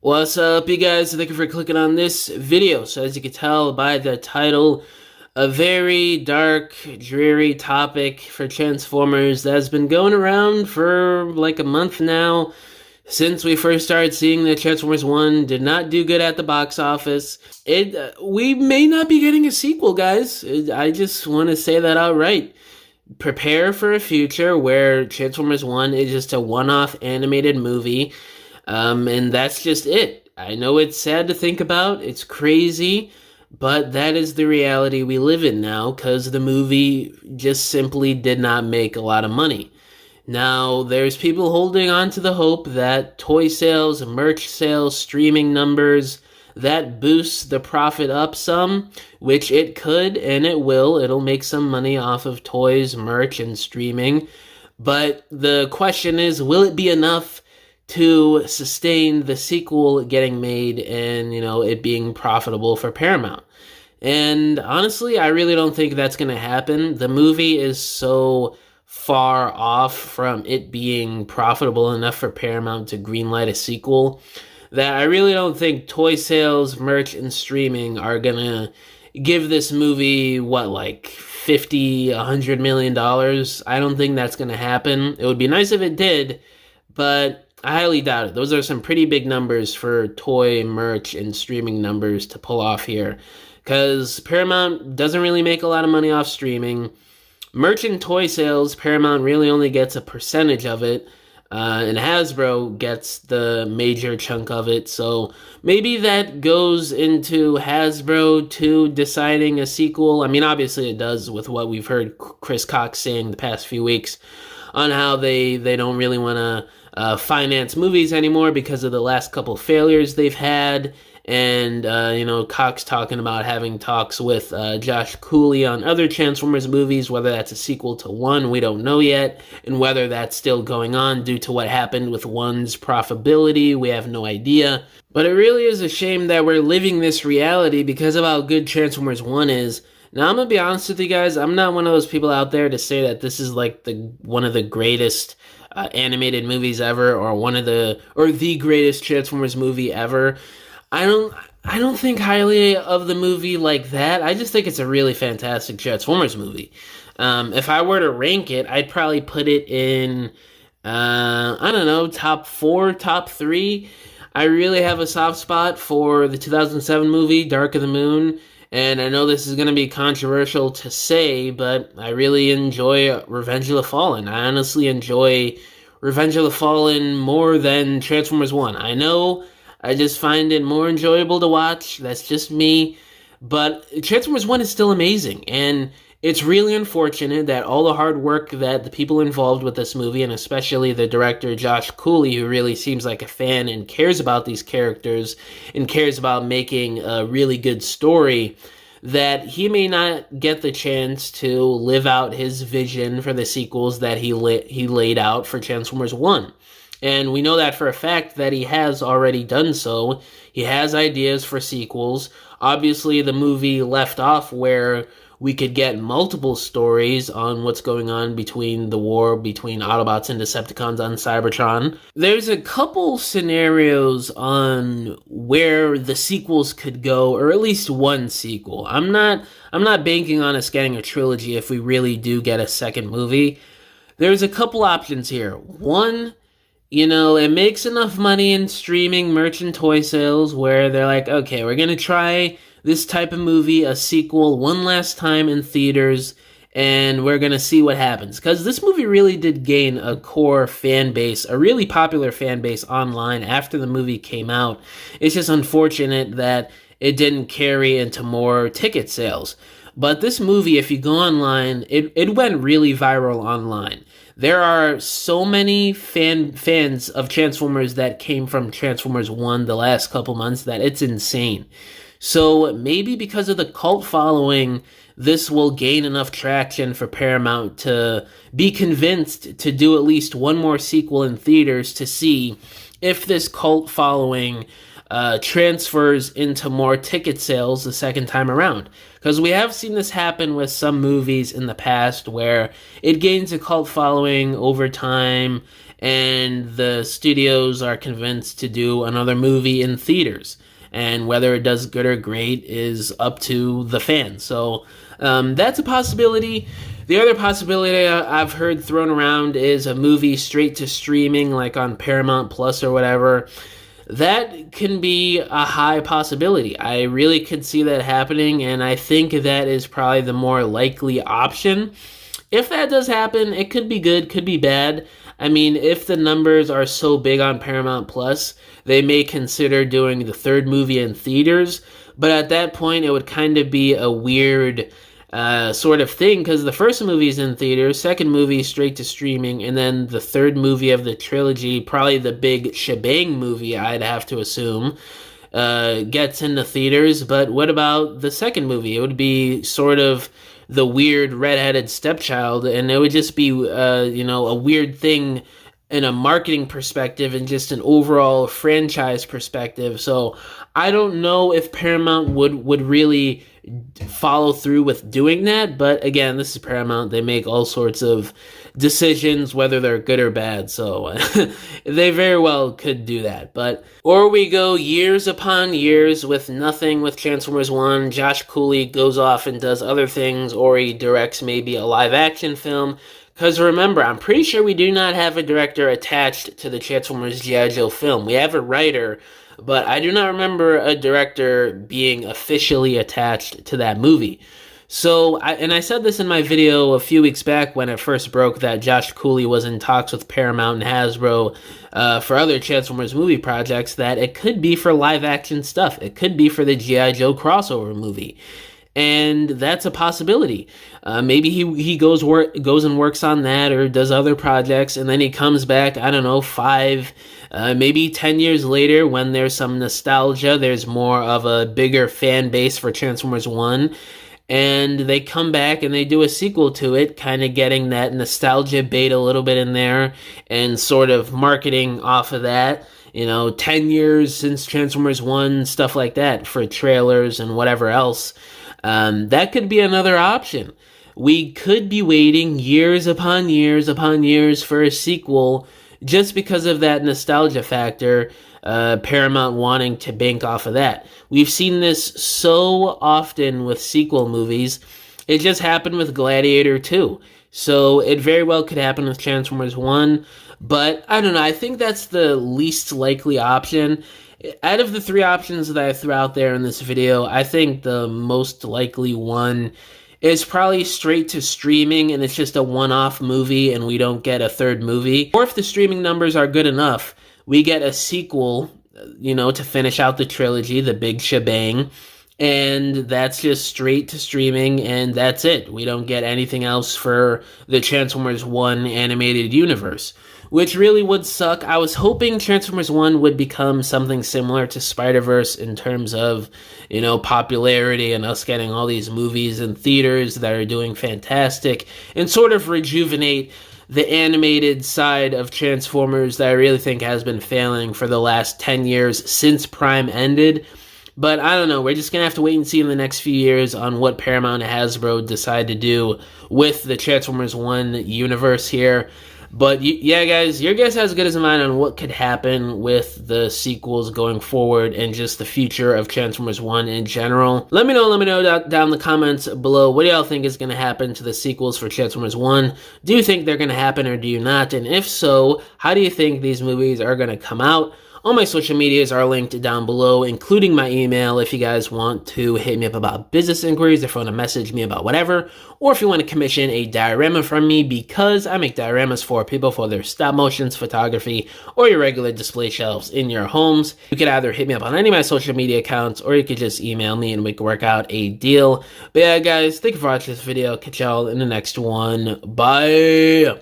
What's up, you guys? Thank you for clicking on this video. So as you can tell by the title, a very dark, dreary topic for Transformers that's been going around for like a month now. Since we first started seeing that Transformers 1 did not do good at the box office. We may not be getting a sequel, guys. I just want to say that outright. Prepare for a future where Transformers 1 is just a one-off animated movie, and that's just it. I know it's sad to think about, it's crazy, but that is the reality we live in now because the movie just simply did not make a lot of money. Now, there's people holding on to the hope that toy sales, merch sales, streaming numbers, that boosts the profit up some, which it could and it will. It'll make some money off of toys, merch, and streaming. But the question is, will it be enough to sustain the sequel getting made and, it being profitable for Paramount? And honestly, I really don't think that's going to happen. The movie is so far off from it being profitable enough for Paramount to greenlight a sequel that I really don't think toy sales, merch, and streaming are gonna give this movie, like 50, $100 million. I don't think that's gonna happen. It would be nice if it did, but I highly doubt it. Those are some pretty big numbers for toy, merch, and streaming numbers to pull off here. Because Paramount doesn't really make a lot of money off streaming. Merch and toy sales, Paramount really only gets a percentage of it. And Hasbro gets the major chunk of it, so maybe that goes into Hasbro to deciding a sequel. I mean, obviously it does with what we've heard Chris Cox saying the past few weeks on how they don't really want to finance movies anymore because of the last couple failures they've had. And, Cox talking about having talks with Josh Cooley on other Transformers movies, whether that's a sequel to 1, we don't know yet, and whether that's still going on due to what happened with 1's profitability, we have no idea. But it really is a shame that we're living this reality because of how good Transformers 1 is. Now, I'm going to be honest with you guys, I'm not one of those people out there to say that this is like one of the greatest animated movies ever, or the greatest Transformers movie ever. I don't think highly of the movie like that. I just think it's a really fantastic Transformers movie. If I were to rank it, I'd probably put it in, I don't know, top 4, top 3. I really have a soft spot for the 2007 movie, Dark of the Moon. And I know this is going to be controversial to say, but I really enjoy Revenge of the Fallen. I honestly enjoy Revenge of the Fallen more than Transformers 1. I know I just find it more enjoyable to watch. That's just me. But Transformers 1 is still amazing. And it's really unfortunate that all the hard work that the people involved with this movie, and especially the director Josh Cooley, who really seems like a fan and cares about these characters and cares about making a really good story, that he may not get the chance to live out his vision for the sequels that he laid out for Transformers 1. And we know that for a fact that he has already done so. He has ideas for sequels. Obviously, the movie left off where we could get multiple stories on what's going on between the war between Autobots and Decepticons on Cybertron. There's a couple scenarios on where the sequels could go, or at least one sequel. I'm not banking on us getting a trilogy if we really do get a second movie. There's a couple options here. One, it makes enough money in streaming, merch, and toy sales where they're like, okay, we're going to try this type of movie, a sequel, one last time in theaters, and we're going to see what happens. Because this movie really did gain a core fan base, a really popular fan base online after the movie came out. It's just unfortunate that it didn't carry into more ticket sales. But this movie, if you go online, it went really viral online. There are so many fans of Transformers that came from Transformers 1 the last couple months that it's insane. So maybe because of the cult following, this will gain enough traction for Paramount to be convinced to do at least one more sequel in theaters to see if this cult following transfers into more ticket sales the second time around. Because we have seen this happen with some movies in the past where it gains a cult following over time and the studios are convinced to do another movie in theaters. And whether it does good or great is up to the fans. So that's a possibility. The other possibility I've heard thrown around is a movie straight to streaming, like on Paramount Plus or whatever. That can be a high possibility. I really could see that happening, and I think that is probably the more likely option. If that does happen, it could be good, could be bad. I mean, if the numbers are so big on Paramount Plus, they may consider doing the third movie in theaters, but at that point, it would kind of be a weird sort of thing, because the first movie is in theaters, second movie straight to streaming, and then the third movie of the trilogy, probably the big shebang movie, I'd have to assume, gets into theaters. But what about the second movie? It would be sort of the weird redheaded stepchild, and it would just be a weird thing in a marketing perspective and just an overall franchise perspective. So I don't know if Paramount would really follow through with doing that, but again, this is Paramount. They make all sorts of decisions, whether they're good or bad, so they very well could do that. But or we go years upon years with nothing with Transformers 1. Josh Cooley goes off and does other things, or he directs maybe a live action film. Because remember, I'm pretty sure we do not have a director attached to the Transformers G.I. Joe film. We have a writer, but I do not remember a director being officially attached to that movie. So, I said this in my video a few weeks back when it first broke that Josh Cooley was in talks with Paramount and Hasbro for other Transformers movie projects, that it could be for live action stuff. It could be for the G.I. Joe crossover movie. And that's a possibility. Maybe he goes and works on that or does other projects, and then he comes back, I don't know, 5, maybe 10 years later when there's some nostalgia, there's more of a bigger fan base for Transformers 1, and they come back and they do a sequel to it, kind of getting that nostalgia bait a little bit in there and sort of marketing off of that. 10 years since Transformers 1, stuff like that for trailers and whatever else. That could be another option. We could be waiting years upon years upon years for a sequel just because of that nostalgia factor, Paramount wanting to bank off of that. We've seen this so often with sequel movies. It just happened with Gladiator 2. So it very well could happen with Transformers 1, but I don't know. I think that's the least likely option. Out of the 3 options that I threw out there in this video, I think the most likely one is probably straight to streaming, and it's just a one-off movie and we don't get a third movie. Or if the streaming numbers are good enough, we get a sequel, to finish out the trilogy, the big shebang, and that's just straight to streaming, and that's it. We don't get anything else for the Transformers 1 animated universe, which really would suck. I was hoping Transformers 1 would become something similar to Spider-Verse in terms of, popularity and us getting all these movies in theaters that are doing fantastic and sort of rejuvenate the animated side of Transformers that I really think has been failing for the last 10 years since Prime ended. But I don't know, we're just going to have to wait and see in the next few years on what Paramount and Hasbro decide to do with the Transformers 1 universe here. But yeah, guys, your guess as good as mine on what could happen with the sequels going forward and just the future of Transformers 1 in general. Let me know down in the comments below. What do y'all think is going to happen to the sequels for Transformers 1? Do you think they're going to happen or do you not? And if so, how do you think these movies are going to come out? All my social medias are linked down below, including my email if you guys want to hit me up about business inquiries, if you want to message me about whatever, or if you want to commission a diorama from me, because I make dioramas for people for their stop motions, photography, or your regular display shelves in your homes. You could either hit me up on any of my social media accounts, or you could just email me and we can work out a deal. But yeah, guys, thank you for watching this video. Catch y'all in the next one. Bye!